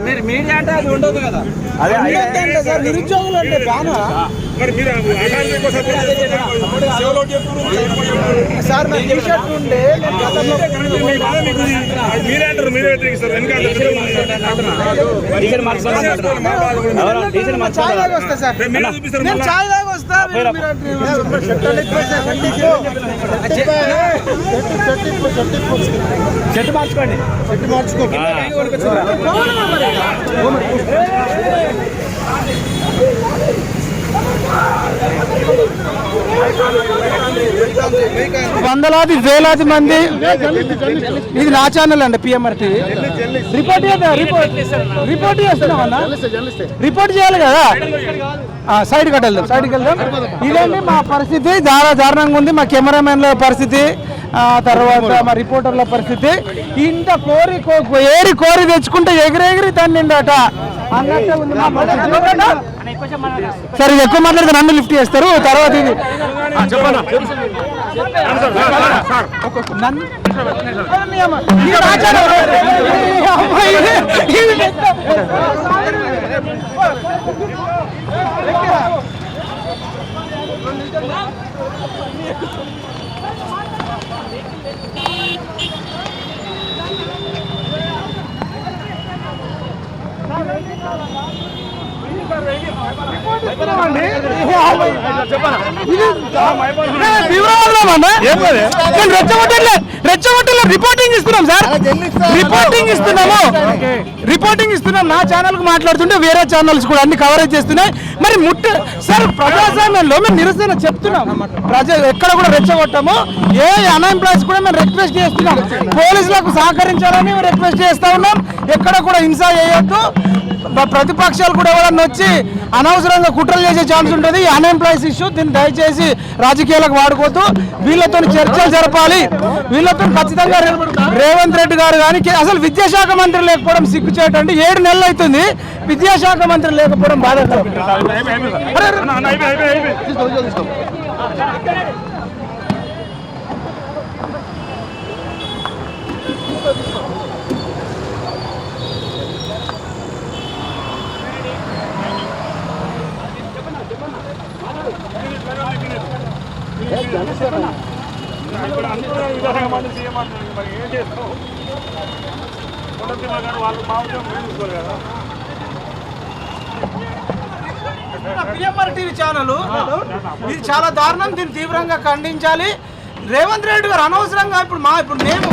మీరు మీడియా అంటే అది ఉండదు కదా, సార్ నిరుద్యోగులు అంటే బాగా సార్ నా టీషర్ట్ ఉండే మీరంటారు, మీరే వ్యతిరేకిస్తారు. ఛాయ్ దాకా వస్తా సార్, నేను ఛాయ్ దాకా వస్తా. చెట్టు మార్చుకోండి, చెట్టు మార్చుకోండి. వందలాది వేలాది మంది, ఇది నా ఛానల్ అండి పిఎంఆర్ టీవీ. రిపోర్ట్ చేస్తున్నామన్నా, రిపోర్ట్ చేయాలి కదా. సైడ్కి వెళ్దాం, సైడ్కి వెళ్దాం. ఇదండి మా పరిస్థితి, దారుణంగా ఉంది. మా కెమెరామెన్ల పరిస్థితి, తర్వాత మా రిపోర్టర్ల పరిస్థితి. ఇంత ఏరి కోరి తెచ్చుకుంటే ఎగిరెగిరి తన్నిండట అన్నట్టు ఉంది. సరే ఎక్కువ మాట్లాడితే నన్ను లిఫ్ట్ చేస్తారు. తర్వాత ఇది రిపోర్టింగ్ ఇస్తున్నాం సార్, రిపోర్టింగ్ ఇస్తున్నాం. నా ఛానల్ కు మాట్లాడుతుంటే వేరే ఛానల్స్ కూడా అన్ని కవరేజ్ చేస్తున్నాయి. మరి సార్ ప్రజాస్వామ్యంలో మేము నిరసన చెప్తున్నాం, ప్రజలు ఎక్కడ కూడా రెచ్చగొట్టాము. ఏ అన్ఎంప్లాయీస్ కూడా మేము రిక్వెస్ట్ చేస్తున్నాం, పోలీసులకు సహకరించాలని మేము రిక్వెస్ట్ చేస్తా ఉన్నాం. ఎక్కడ కూడా హింస చేయొద్దు. ప్రతిపక్షాలు కూడా ఎవరన్నా వచ్చి అనవసరంగా కుట్రలు చేసే ఛాన్స్ ఉంటుంది. ఈ అన్ఎంప్లాయీస్ ఇష్యూ, దీన్ని దయచేసి రాజకీయాలకు వాడుకోవద్దు. వీళ్ళతో చర్చలు జరపాలి. వీళ్ళతో ఖచ్చితంగా రేవంత్ రెడ్డి గారు కానీ, అసలు విద్యాశాఖ మంత్రి లేకపోవడం సిగ్గుచేటండి. 7 నెలలు అవుతుంది విద్యాశాఖ మంత్రి లేకపోవడం బాధాకరం. పిఎంఆర్ టీవీ ఛానల్ ఇది చాలా దారుణం. దీన్ని తీవ్రంగా ఖండించాలి. రేవంత్ రెడ్డి గారు అనవసరంగా ఇప్పుడు మేము